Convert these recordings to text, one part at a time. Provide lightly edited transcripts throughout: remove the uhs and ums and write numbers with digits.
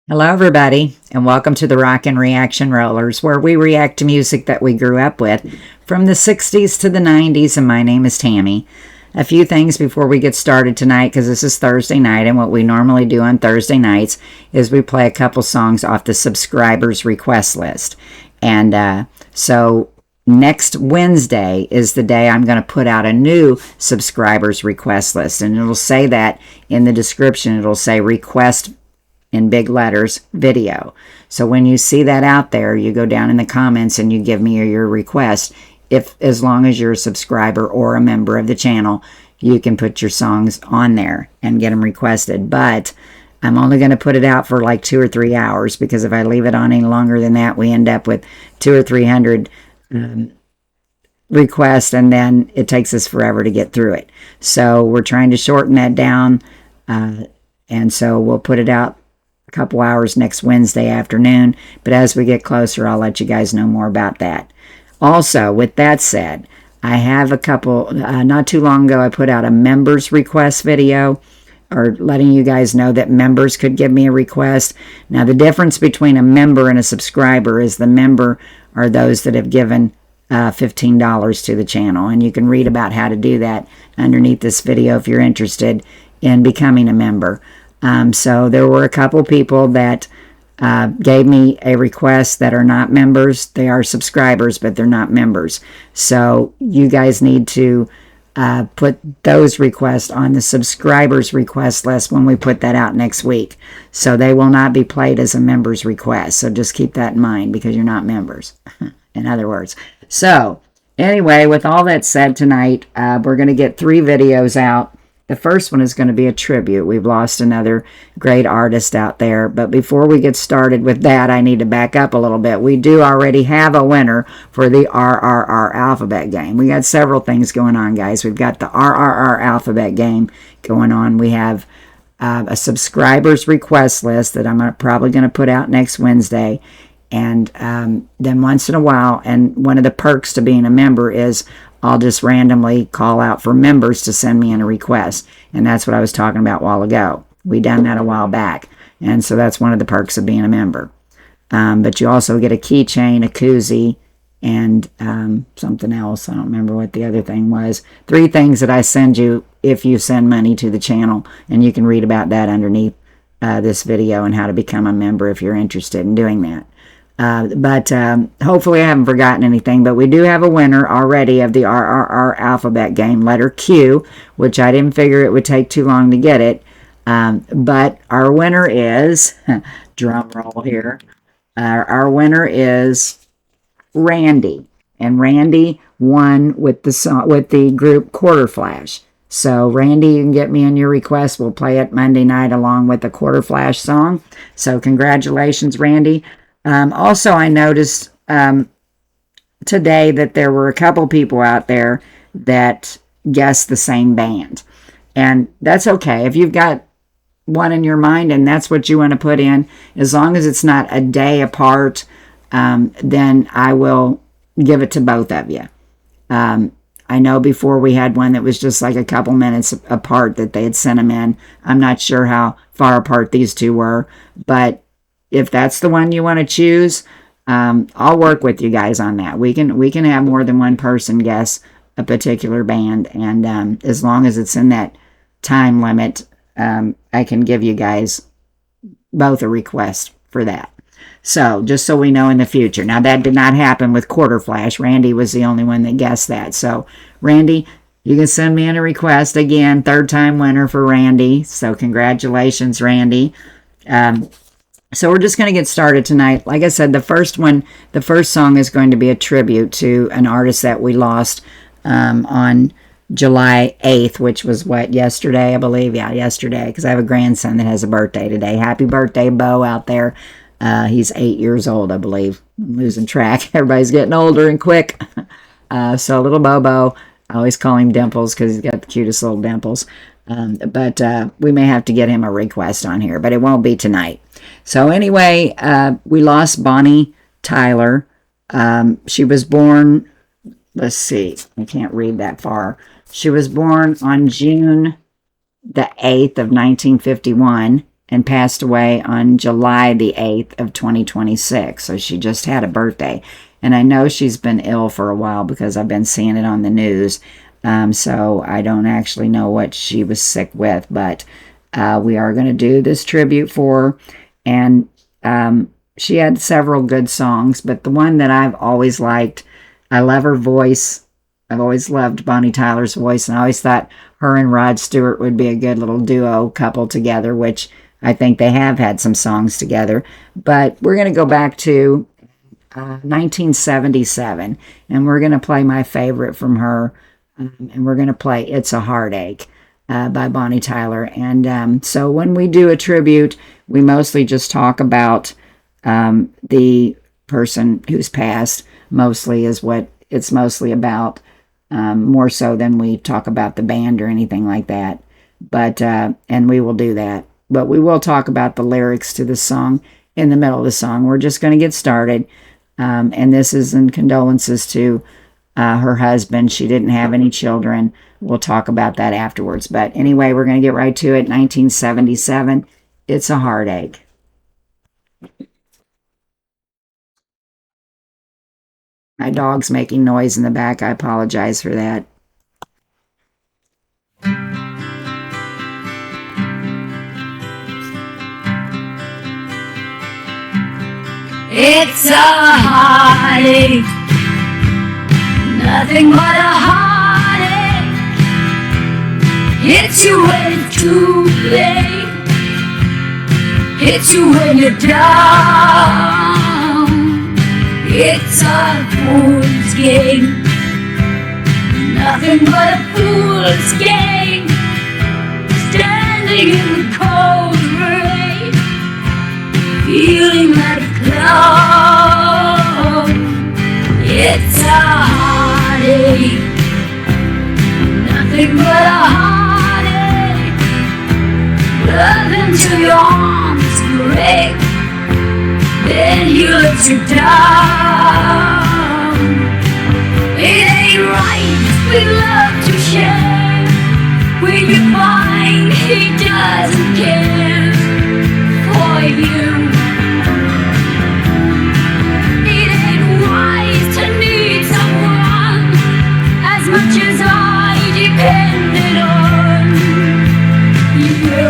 Hello, everybody, and welcome to the Rockin' Reaction Rollers, where we react to music that we grew up with from the 60s to the 90s, and my name is Tammy. A few things before we get started tonight, because this is Thursday night, and what we normally do on Thursday nights is we play a couple songs off the subscribers request list. And so next Wednesday is the day I'm going to put out a new subscribers request list, and it'll say that in the description. It'll say request in big letters video. So when you see that out there, you go down in the comments and you give me your request. As long as you're a subscriber or a member of the channel, you can put your songs on there and get them requested. But I'm only going to put it out for like 2 or 3 hours, because if I leave it on any longer than that, we end up with 200 or 300 requests, and then it takes us forever to get through it. So we're trying to shorten that down, and so we'll put it out a couple hours next Wednesday afternoon. But as we get closer, I'll let you guys know more about that. Also, with that said, I have a couple, not too long ago, I put out a members request video, or letting you guys know that members could give me a request. Now, the difference between a member and a subscriber is the member are those that have given $15 to the channel, and you can read about how to do that underneath this video if you're interested in becoming a member. So there were a couple people that gave me a request that are not members. They are subscribers, but they're not members. So you guys need to put those requests on the subscribers request list when we put that out next week. So they will not be played as a member's request. So just keep that in mind, because you're not members, in other words. So anyway, with all that said, tonight we're going to get 3 videos out. The first one is going to be a tribute. We've lost another great artist out there. But before we get started with that, I need to back up a little bit. We do already have a winner for the RRR alphabet game. We got several things going on, guys. We've got the RRR alphabet game going on. We have a subscribers request list that I'm probably going to put out next Wednesday. And then once in a while, and one of the perks to being a member is I'll just randomly call out for members to send me in a request. And that's what I was talking about a while ago. We done that a while back. And so that's one of the perks of being a member. But you also get a keychain, a koozie, and something else. I don't remember what the other thing was. 3 things that I send you if you send money to the channel. And you can read about that underneath this video and how to become a member if you're interested in doing that. But hopefully I haven't forgotten anything. But we do have a winner already of the RRR alphabet game, letter Q, which I didn't figure it would take too long to get it. But our winner is, drum roll here, our winner is Randy. And Randy won with the song, with the group Quarter Flash. So Randy, you can get me in your request. We'll play it Monday night along with the Quarter Flash song. So congratulations, Randy. Also, I noticed today that there were a couple people out there that guessed the same band. And that's okay. If you've got one in your mind and that's what you want to put in, as long as it's not a day apart, then I will give it to both of you. I know before we had one that was just like a couple minutes apart that they had sent them in. I'm not sure how far apart these two were, but if that's the one you want to choose, I'll work with you guys on that. We can have more than one person guess a particular band, and as long as it's in that time limit, I can give you guys both a request for that. So just so we know in the future. Now, that did not happen with Quarter Flash. Randy was the only one that guessed that. So Randy, you can send me in a request again. 3rd time winner for Randy. So congratulations, Randy. So we're just going to get started tonight. Like I said, the first song is going to be a tribute to an artist that we lost on July 8th, which was what, yesterday, I believe? Yeah, yesterday, because I have a grandson that has a birthday today. Happy birthday, Bo, out there. He's 8 years old, I believe. I'm losing track. Everybody's getting older and quick. So little Bobo, I always call him Dimples because he's got the cutest little dimples. But we may have to get him a request on here, but it won't be tonight. So anyway, we lost Bonnie Tyler. She was born, let's see, I can't read that far. She was born on June the 8th of 1951 and passed away on July the 8th of 2026. So she just had a birthday. And I know she's been ill for a while because I've been seeing it on the news. So I don't actually know what she was sick with, but we are going to do this tribute for her. And she had several good songs, but the one that I've always liked, I love her voice. I've always loved Bonnie Tyler's voice, and I always thought her and Rod Stewart would be a good little duo couple together, which I think they have had some songs together. But we're going to go back to 1977, and we're going to play my favorite from her, and we're going to play It's a Heartache by Bonnie Tyler. And so when we do a tribute, we mostly just talk about the person who's passed, mostly is what it's mostly about, more so than we talk about the band or anything like that. But and we will do that. But we will talk about the lyrics to the song in the middle of the song. We're just going to get started. And this is in condolences to her husband. She didn't have any children. We'll talk about that afterwards. But anyway, we're going to get right to it. 1977, It's a Heartache. My dog's making noise in the back. I apologize for that. It's a heartache, nothing but a heartache. Hits you when it's too late, hits you when you're down. It's a fool's game, nothing but a fool's game. Standing in the cold rain, feeling like a clown. It's a heartache, nothing but a heartache. Love until your arms break, then he lets you down. It ain't right with love to share, when you find he doesn't care for you. It ain't wise to need someone as much as I depended on you.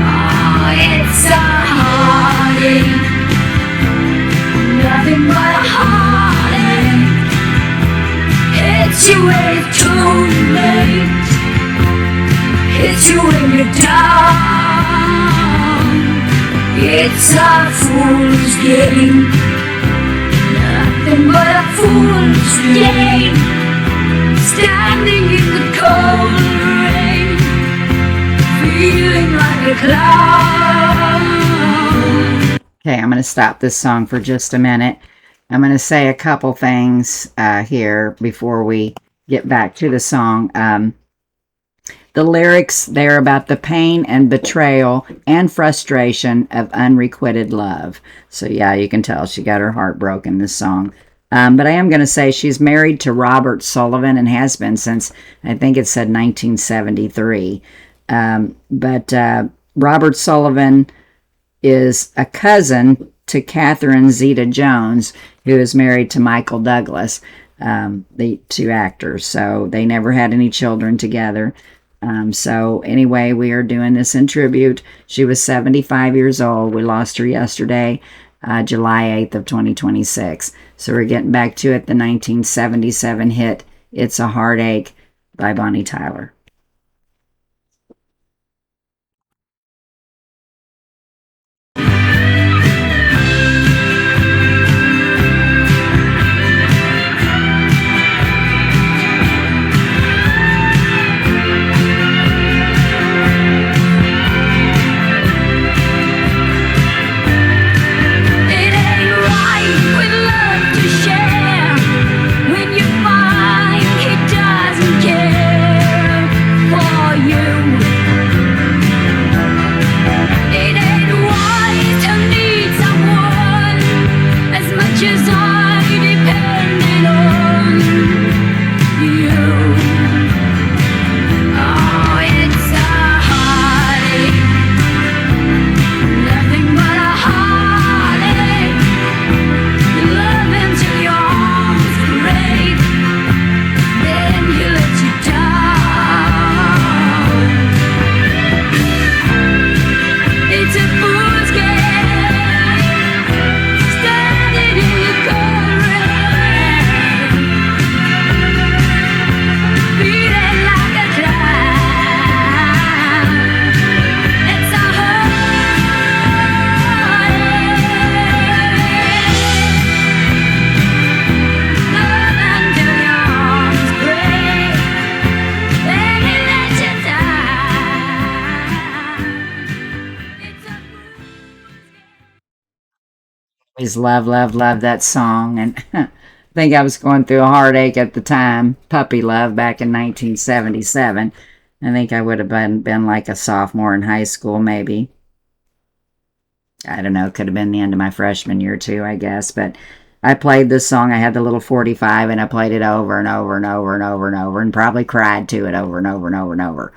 Oh, it's a heartache, nothing but a heartache. Hits you when it's too late, hits you when you're down. It's a fool's game, nothing but a fool's game. Standing in the cold rain, feeling like a clown. Okay, I'm going to stop this song for just a minute. I'm going to say a couple things here before we get back to the song. The lyrics, they're about the pain and betrayal and frustration of unrequited love. So yeah, you can tell she got her heart broken, this song. But I am going to say she's married to Robert Sullivan and has been since, I think it said 1973. But Robert Sullivan is a cousin to Catherine Zeta-Jones, who is married to Michael Douglas, the two actors. So they never had any children together. So anyway, we are doing this in tribute. She was 75 years old. We lost her yesterday, July 8th of 2026. So we're getting back to it, the 1977 hit, It's a Heartache by Bonnie Tyler. Always love that song. And I think I was going through a heartache at the time. Puppy Love back in 1977. I think I would have been like a sophomore in high school, maybe. I don't know. Could have been the end of my freshman year, too, I guess. But I played this song. I had the little 45, and I played it over and over and over and over and over, and probably cried to it over and over and over and over.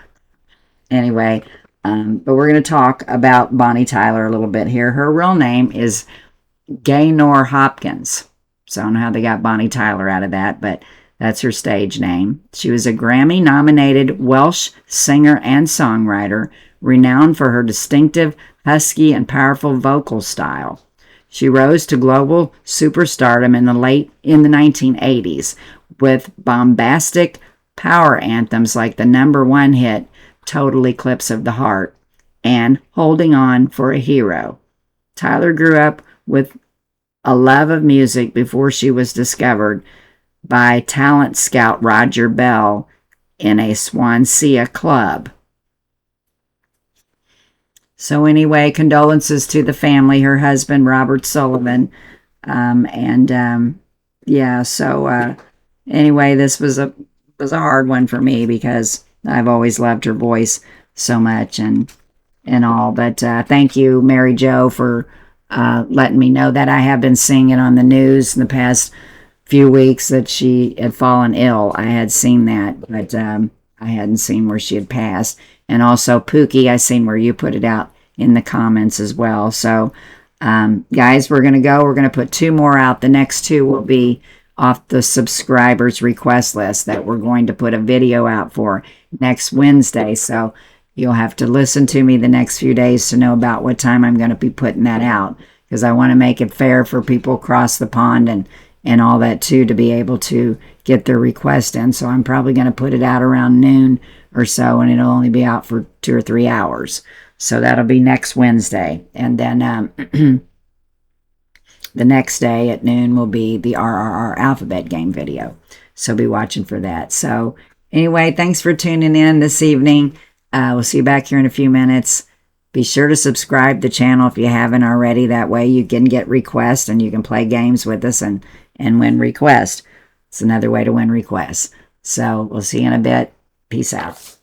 Anyway, but we're going to talk about Bonnie Tyler a little bit here. Her real name is Gaynor Hopkins. So I don't know how they got Bonnie Tyler out of that, but that's her stage name. She was a Grammy-nominated Welsh singer and songwriter, renowned for her distinctive, husky, and powerful vocal style. She rose to global superstardom in the 1980s with bombastic power anthems like the #1 hit Total Eclipse of the Heart and Holding On for a Hero. Tyler grew up with a love of music before she was discovered by talent scout Roger Bell in a Swansea club. So anyway, condolences to the family, her husband, Robert Sullivan. Anyway, this was a hard one for me because I've always loved her voice so much and all. But thank you, Mary Jo, for letting me know that. I have been seeing it on the news in the past few weeks that she had fallen ill. I had seen that, but I hadn't seen where she had passed. And also, Pookie, I seen where you put it out in the comments as well. So, guys, we're going to go. We're going to put 2 more out. The next 2 will be off the subscribers request list that we're going to put a video out for next Wednesday. So you'll have to listen to me the next few days to know about what time I'm going to be putting that out, because I want to make it fair for people across the pond and all that too, to be able to get their request in. So I'm probably going to put it out around noon or so, and it'll only be out for 2 or 3 hours. So that'll be next Wednesday. And then the next day at noon will be the RRR alphabet game video. So be watching for that. So anyway, thanks for tuning in this evening. We'll see you back here in a few minutes. Be sure to subscribe to the channel if you haven't already. That way you can get requests and you can play games with us and win requests. It's another way to win requests. So we'll see you in a bit. Peace out.